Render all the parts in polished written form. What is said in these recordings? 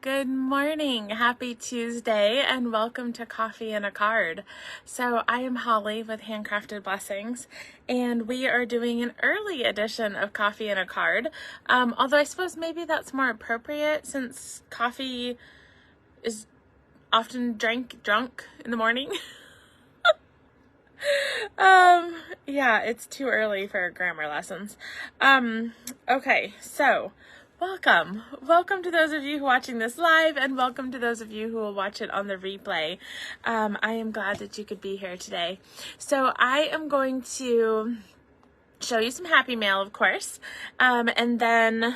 Good morning, happy Tuesday, and welcome to Coffee and a Card. So I am Holly with Handcrafted Blessings, and we are doing an early edition of Coffee and a Card. Although I suppose maybe that's more appropriate since coffee is often drunk in the morning. Yeah, it's too early for grammar lessons. Okay, so welcome to those of you who are watching this live, and welcome to those of you who will watch it on the replay. I am glad that you could be here today. So I am going to show you some happy mail, of course, and then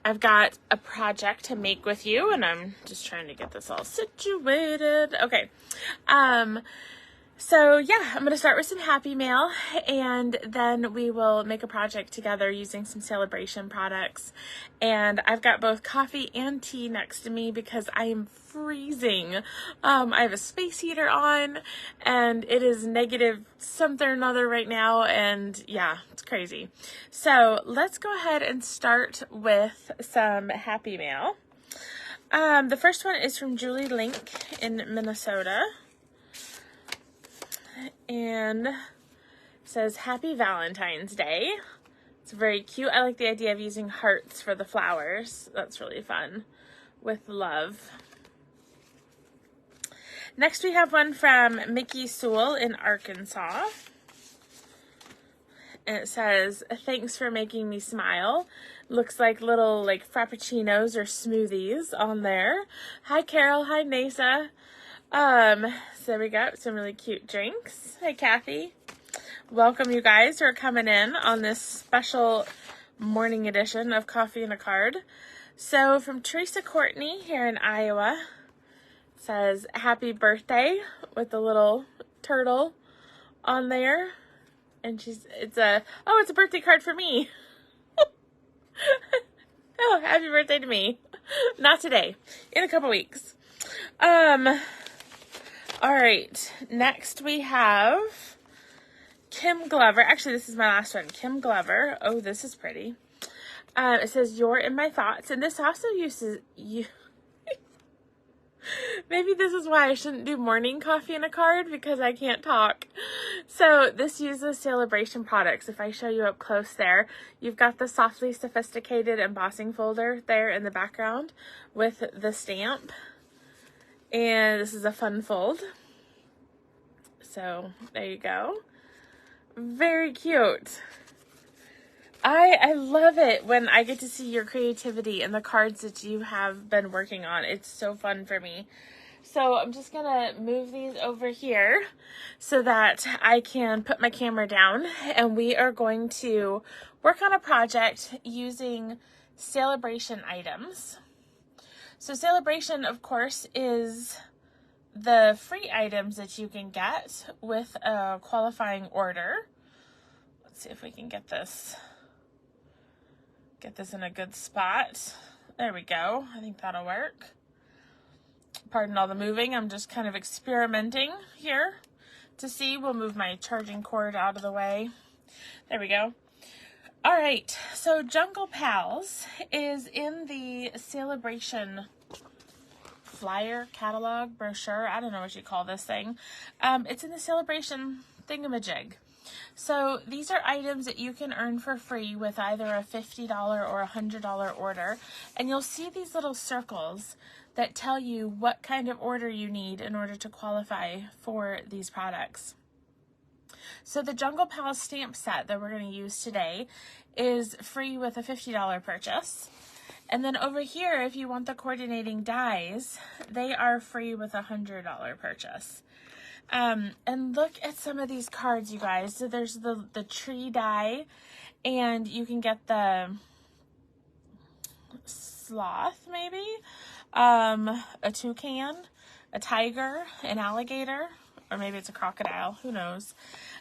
I've got a project to make with you, and I'm just trying to get this all situated. Okay. So yeah, I'm going to start with some happy mail, and then we will make a project together using some celebration products. And I've got both coffee and tea next to me because I am freezing. I have a space heater on, and it is negative something or another right now, and yeah, it's crazy. So let's go ahead and start with some happy mail. The first one is from Julie Link in Minnesota. And it says, Happy Valentine's Day. It's very cute. I like the idea of using hearts for the flowers. That's really fun. With love. Next we have one from Mickey Sewell in Arkansas. And it says, Thanks for making me smile. Looks like little frappuccinos or smoothies on there. Hi Carol, hi Nasa. So we got some really cute drinks. Hey, Kathy. Welcome you guys who are coming in on this special morning edition of Coffee and a Card. So from Teresa Courtney here in Iowa, it says, Happy birthday with a little turtle on there. And it's a birthday card for me. Oh, happy birthday to me. Not today, in a couple weeks. All right, next we have Kim Glover. Actually, this is my last one. Kim Glover. Oh, this is pretty. It says, You're in my thoughts. And this also uses you. Maybe this is why I shouldn't do morning coffee and a card, because I can't talk. So this uses celebration products. If I show you up close there, you've got the softly sophisticated embossing folder there in the background with the stamp. And this is a fun fold. So there you go. Very cute. I love it when I get to see your creativity and the cards that you have been working on. It's so fun for me. So I'm just going to move these over here so that I can put my camera down, and we are going to work on a project using celebration items. So celebration, of course, is the free items that you can get with a qualifying order. Let's see if we can get this in a good spot. There we go. I think that'll work. Pardon all the moving. I'm just kind of experimenting here to see. We'll move my charging cord out of the way. There we go. All right, so Jungle Pals is in the celebration flyer, catalog, brochure. I don't know what you call this thing. It's in the celebration thingamajig. So these are items that you can earn for free with either a $50 or $100 order. And you'll see these little circles that tell you what kind of order you need in order to qualify for these products. So the Jungle Pals stamp set that we're going to use today is free with a $50 purchase. And then over here, if you want the coordinating dies, they are free with a $100 purchase. And look at some of these cards, you guys. So there's the tree die, and you can get the sloth, maybe, a toucan, a tiger, an alligator, or maybe it's a crocodile, who knows.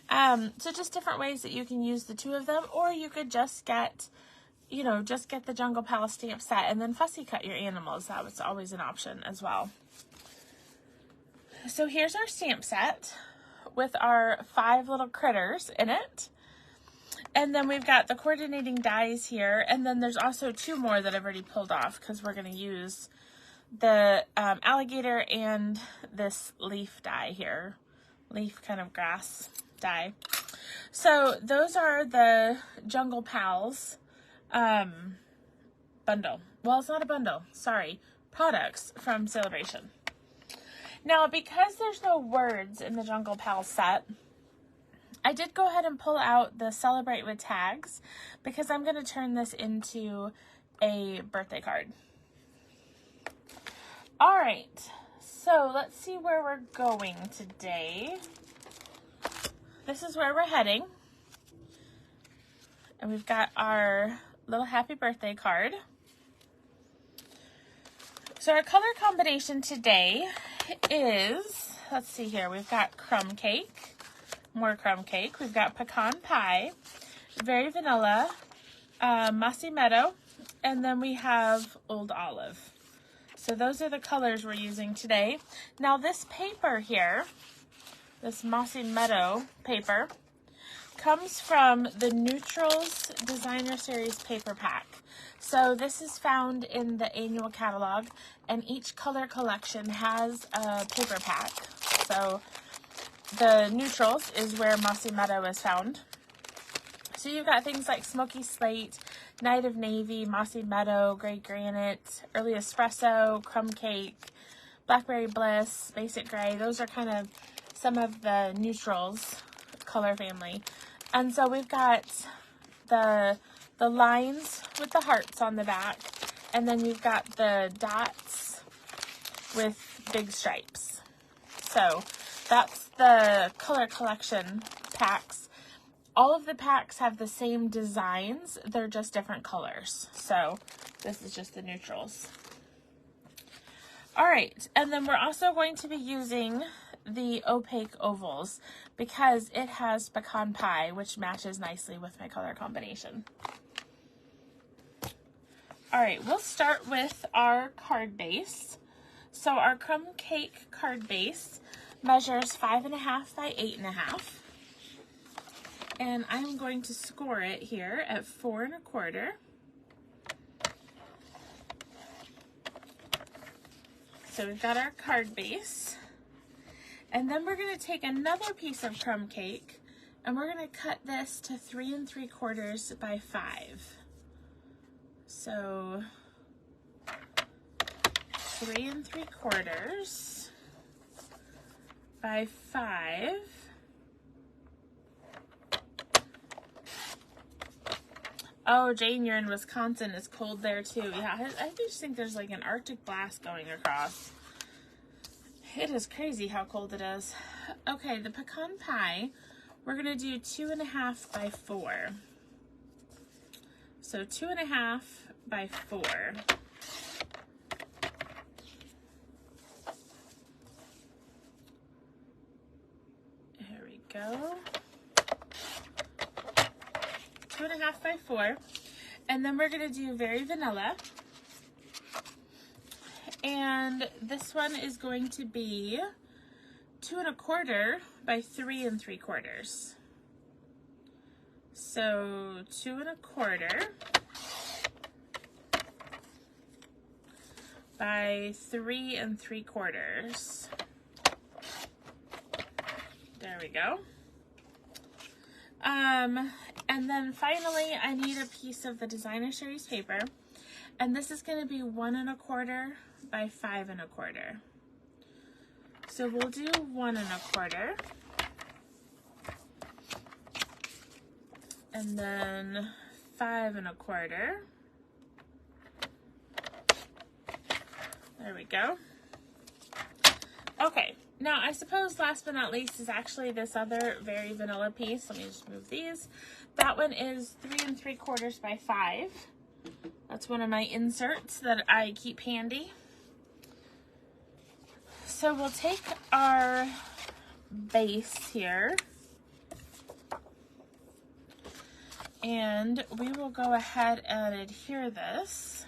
So just different ways that you can use the two of them, or you could just get the Jungle Palace stamp set and then fussy cut your animals. That was always an option as well. So here's our stamp set with our 5 little critters in it. And then we've got the coordinating dies here, and then there's also 2 more that I've already pulled off because we're going to use the alligator and this leaf die here. Leaf kind of grass die. So those are the Jungle Pals bundle. Well, it's not a bundle. Sorry. Products from Celebration. Now, because there's no words in the Jungle Pals set, I did go ahead and pull out the Celebrate with Tags because I'm going to turn this into a birthday card. All right, so let's see where we're going today. This is where we're heading. And we've got our little happy birthday card. So our color combination today is, let's see here, we've got crumb cake, more crumb cake. We've got pecan pie, very vanilla, mossy meadow, and then we have old olive. So those are the colors we're using today. Now this paper here, this mossy meadow paper, comes from the Neutrals Designer Series paper pack. So this is found in the annual catalog, and each color collection has a paper pack. So the Neutrals is where Mossy Meadow is found. So you've got things like Smoky Slate, Night of Navy, Mossy Meadow, Gray Granite, Early Espresso, Crumb Cake, Blackberry Bliss, Basic Gray. Those are kind of some of the Neutrals color family. And so we've got the lines with the hearts on the back, and then you've got the dots with big stripes. So that's the color collection packs. All of the packs have the same designs, they're just different colors. So this is just the Neutrals. All right, and then we're also going to be using the opaque ovals because it has pecan pie, which matches nicely with my color combination. All right, we'll start with our card base. So our crumb cake card base measures 5.5 by 8.5. And I'm going to score it here at 4 1/4. So we've got our card base. And then we're going to take another piece of crumb cake and we're going to cut this to 3 3/4 by 5. So 3 3/4 by 5. Oh, Jane, you're in Wisconsin. It's cold there too. Yeah, I just think there's like an Arctic blast going across. It is crazy how cold it is. Okay, the pecan pie, we're gonna do 2.5 by 4. So 2.5 by 4. There we go. 2.5 by 4. And then we're gonna do very vanilla. And this one is going to be 2 1/4 by 3 3/4. So 2 1/4 by 3 3/4. There we go. And then finally, I need a piece of the Designer Series paper, and this is going to be 1 1/4 by 5 1/4. So we'll do 1 1/4, and then 5 1/4. There we go. Okay, now I suppose last but not least is actually this other very vanilla piece. Let me just move these. That one is 3 3/4 by 5. That's one of my inserts that I keep handy. So we'll take our base here and we will go ahead and adhere this.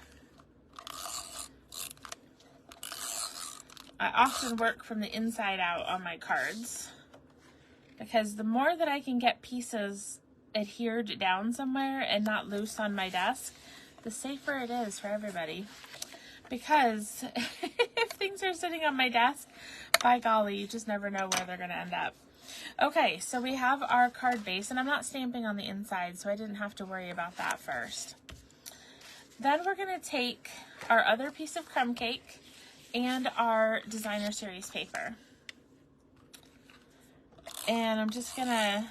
I often work from the inside out on my cards because the more that I can get pieces adhered down somewhere and not loose on my desk, the safer it is for everybody. because if things are sitting on my desk, by golly, you just never know where they're going to end up. Okay, so we have our card base, and I'm not stamping on the inside, so I didn't have to worry about that first. Then we're going to take our other piece of crumb cake and our designer series paper. And I'm just going to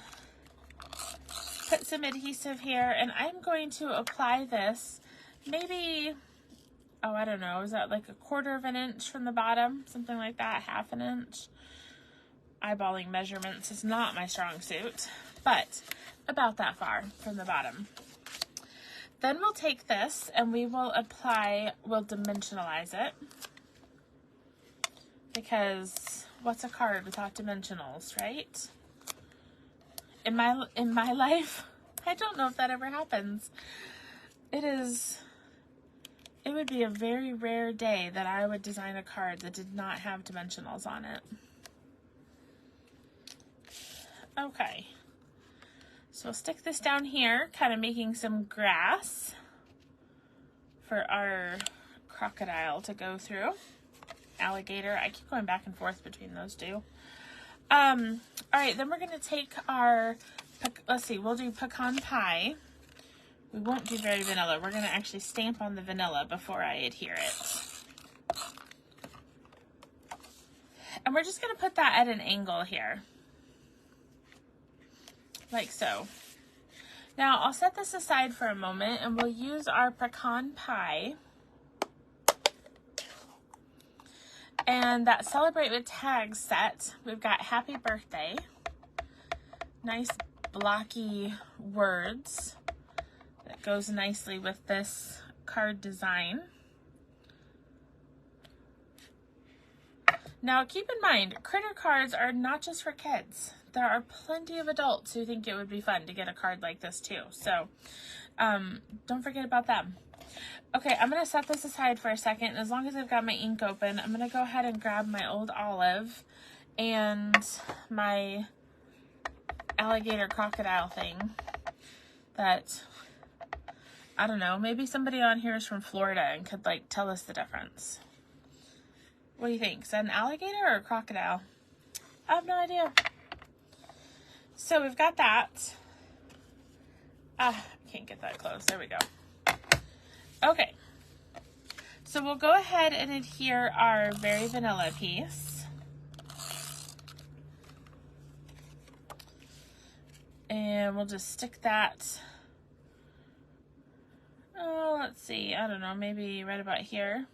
put some adhesive here, and I'm going to apply this maybe, oh, I don't know, is that like 1/4 of an inch from the bottom? Something like that, 1/2 an inch. Eyeballing measurements is not my strong suit, but about that far from the bottom. Then we'll take this and we will apply, we'll dimensionalize it, because what's a card without dimensionals, right? In my life, I don't know if that ever happens. It would be a very rare day that I would design a card that did not have dimensionals on it. Okay, so we'll stick this down here, kind of making some grass for our crocodile to go through. Alligator, I keep going back and forth between those two. All right, then we're going to take our, let's see, we'll do pecan pie. We won't do very vanilla. We're going to actually stamp on the vanilla before I adhere it. And we're just going to put that at an angle here. Like so. Now, I'll set this aside for a moment, and we'll use our pecan pie and that Celebrate with Tags set. We've got Happy Birthday, nice blocky words that goes nicely with this card design. Now, keep in mind, critter cards are not just for kids. There are plenty of adults who think it would be fun to get a card like this too. So don't forget about them. Okay, I'm going to set this aside for a second. As long as I've got my ink open, I'm going to go ahead and grab my old olive and my alligator crocodile thing that, I don't know, maybe somebody on here is from Florida and could like tell us the difference. What do you think? Is that an alligator or a crocodile? I have no idea. So we've got that. Can't get that close. There we go. Okay. So we'll go ahead and adhere our very vanilla piece. And we'll just stick that, oh, let's see, I don't know, maybe right about here.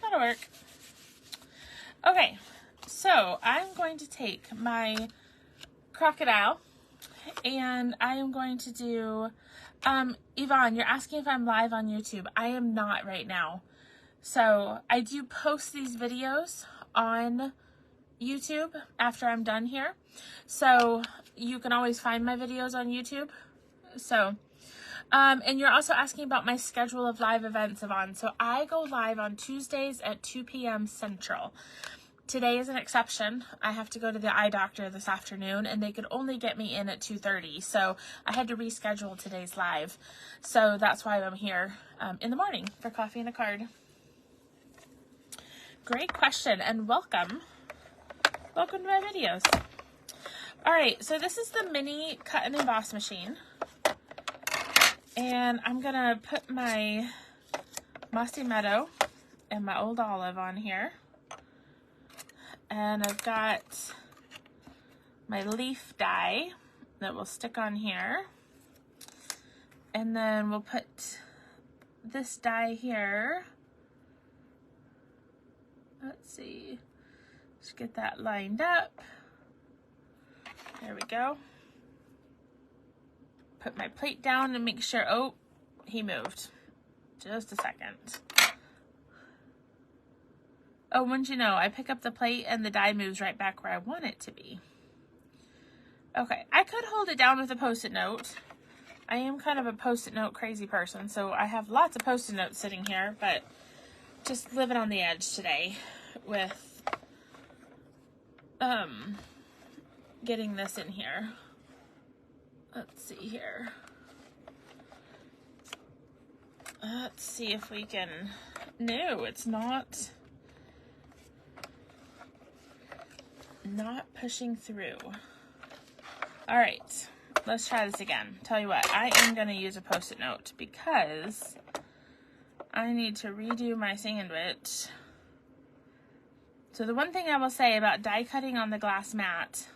That'll work. Okay, so I'm going to take my crocodile and I am going to do, Yvonne, you're asking if I'm live on YouTube. I am not right now. So I do post these videos on YouTube after I'm done here. So you can always find my videos on YouTube. So, and you're also asking about my schedule of live events, Yvonne. So I go live on Tuesdays at 2 p.m. Central. Today is an exception. I have to go to the eye doctor this afternoon, and they could only get me in at 2:30. So I had to reschedule today's live. So that's why I'm here in the morning for coffee and a card. Great question, and welcome. Welcome to my videos. All right, so this is the mini cut and emboss machine. And I'm gonna put my Mossy Meadow and my old olive on here. And I've got my leaf die that will stick on here. And then we'll put this die here. Let's see, just get that lined up. There we go. Put my plate down and make sure, oh, he moved. Just a second. Oh, wouldn't you know, I pick up the plate and the die moves right back where I want it to be. Okay, I could hold it down with a Post-it note. I am kind of a Post-it note crazy person, so I have lots of Post-it notes sitting here, but just living on the edge today with getting this in here. Let's see here. Let's see if we can, no, it's not pushing through. All right, let's try this again. Tell you what, I am going to use a Post-it note because I need to redo my sandwich. So the one thing I will say about die cutting on the glass mat,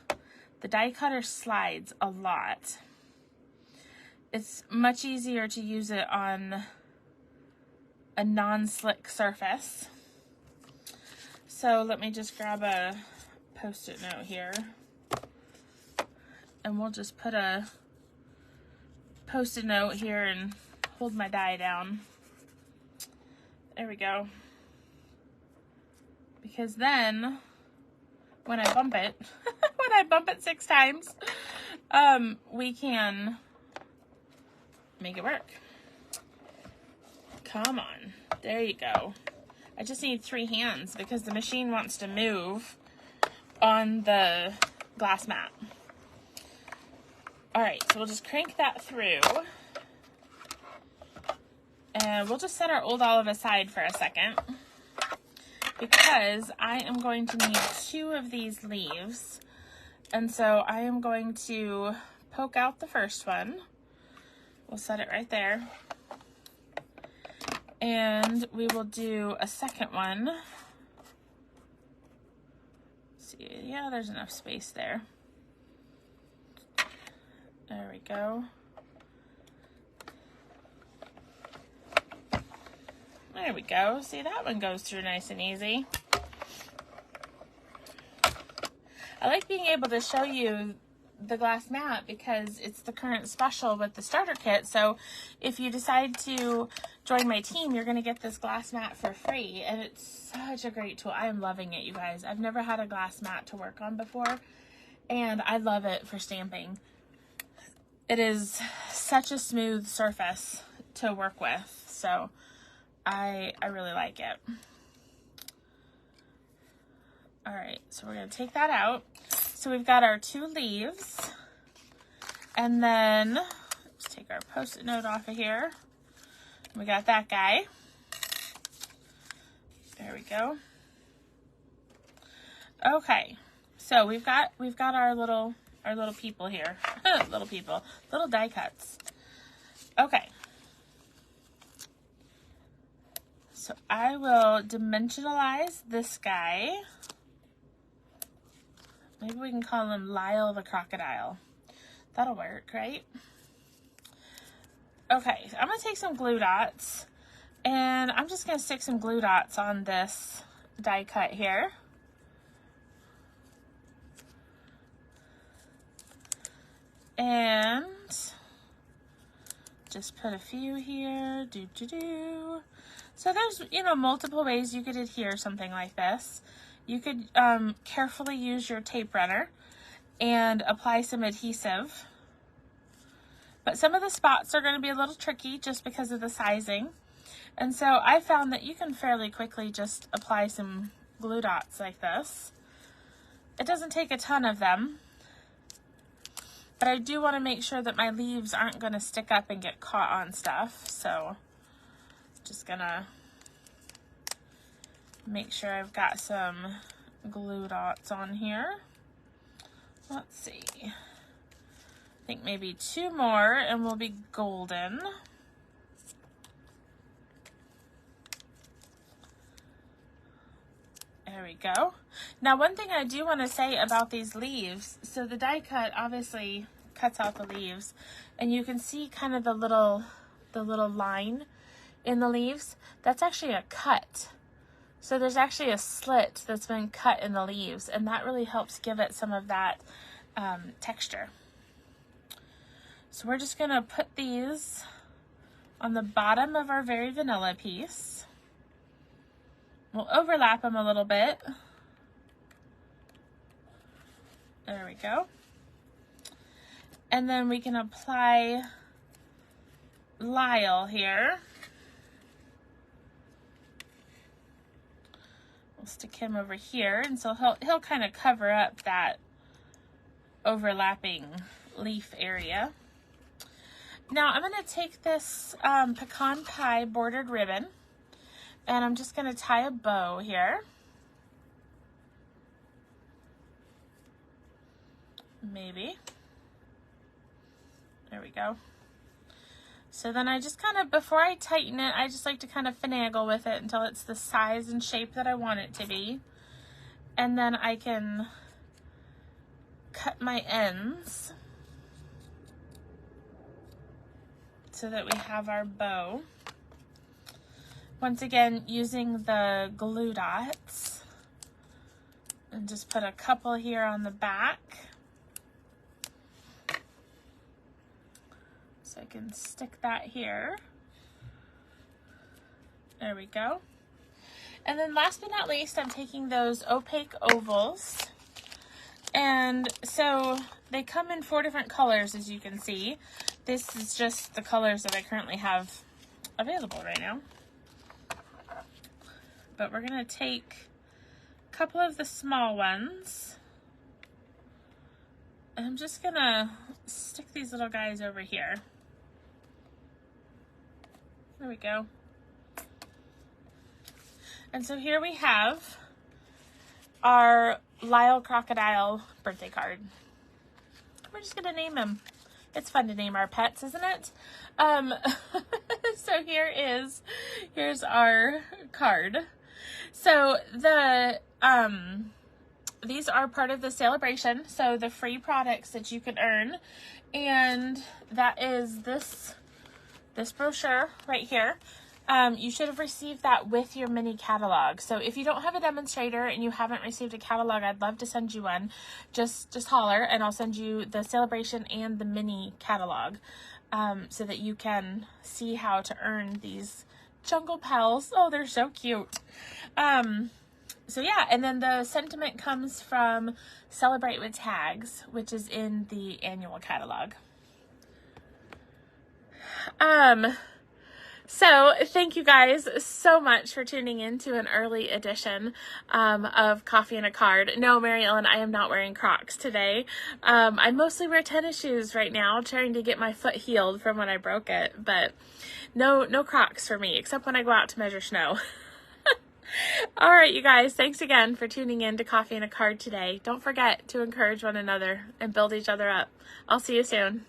the die cutter slides a lot. It's much easier to use it on a non-slick surface. So let me just grab a Post-it note here. And we'll just put a Post-it note here and hold my die down. There we go. Because then, when I bump it, when I bump it 6 times, we can make it work. Come on. There you go. I just need 3 hands because the machine wants to move on the glass mat. All right, so we'll just crank that through. And we'll just set our old olive aside for a second because I am going to need 2 of these leaves. And so I am going to poke out the first one. We'll set it right there. And we will do a second one. Let's see, yeah, there's enough space there. There we go. There we go. See, that one goes through nice and easy. I like being able to show you the glass mat because it's the current special with the starter kit. So if you decide to join my team, you're going to get this glass mat for free. And it's such a great tool. I am loving it, you guys. I've never had a glass mat to work on before, and I love it for stamping. It is such a smooth surface to work with. So I really like it. All right, so we're going to take that out. So we've got our 2 leaves, and then let's take our Post-it note off of here. We got that guy. There we go. Okay, so we've got our little people here. Little die cuts. Okay. So I will dimensionalize this guy. Maybe we can call him Lyle the Crocodile. That'll work, right? Okay, so I'm going to take some glue dots, and I'm just going to stick some glue dots on this die cut here. And just put a few here. So there's, multiple ways you could adhere something like this. You could carefully use your tape runner and apply some adhesive. But some of the spots are going to be a little tricky just because of the sizing. And so I found that you can fairly quickly just apply some glue dots like this. It doesn't take a ton of them. But I do want to make sure that my leaves aren't going to stick up and get caught on stuff. So just going to make sure I've got some glue dots on here. Let's see. I think maybe 2 more and we'll be golden. There we go. Now, one thing I do want to say about these leaves, so the die cut obviously cuts out the leaves, and you can see kind of the little line in the leaves. That's actually a cut. So there's actually a slit that's been cut in the leaves, and that really helps give it some of that texture. So we're just going to put these on the bottom of our very vanilla piece. We'll overlap them a little bit. There we go. And then we can apply Lyle here. We'll stick him over here, and so he'll kind of cover up that overlapping leaf area. Now I'm going to take this pecan pie bordered ribbon, and I'm just going to tie a bow here. Maybe. There we go. So then I just kind of, before I tighten it, I just like to kind of finagle with it until it's the size and shape that I want it to be. And then I can cut my ends so that we have our bow. Once again, using the glue dots, and just put a couple here on the back. So I can stick that here. There we go. And then last but not least, I'm taking those opaque ovals. And so they come in 4 different colors, as you can see. This is just the colors that I currently have available right now. But we're going to take a couple of the small ones. And I'm just going to stick these little guys over here. There we go. And so here we have our Lyle Crocodile birthday card. We're just gonna name him. It's fun to name our pets, isn't it? So here's our card. So these are part of the celebration. So the free products that you can earn, and that is this brochure right here. You should have received that with your mini catalog. So if you don't have a demonstrator and you haven't received a catalog, I'd love to send you one. Just holler and I'll send you the celebration and the mini catalog, so that you can see how to earn these jungle pals. Oh, they're so cute. So yeah, and then the sentiment comes from Celebrate with Tags, which is in the annual catalog. So thank you guys so much for tuning in to an early edition of Coffee and a Card. No, Mary Ellen, I am not wearing Crocs today. I mostly wear tennis shoes right now, trying to get my foot healed from when I broke it, but no Crocs for me, except when I go out to measure snow. All right, you guys, thanks again for tuning in to Coffee and a Card today. Don't forget to encourage one another and build each other up. I'll see you soon.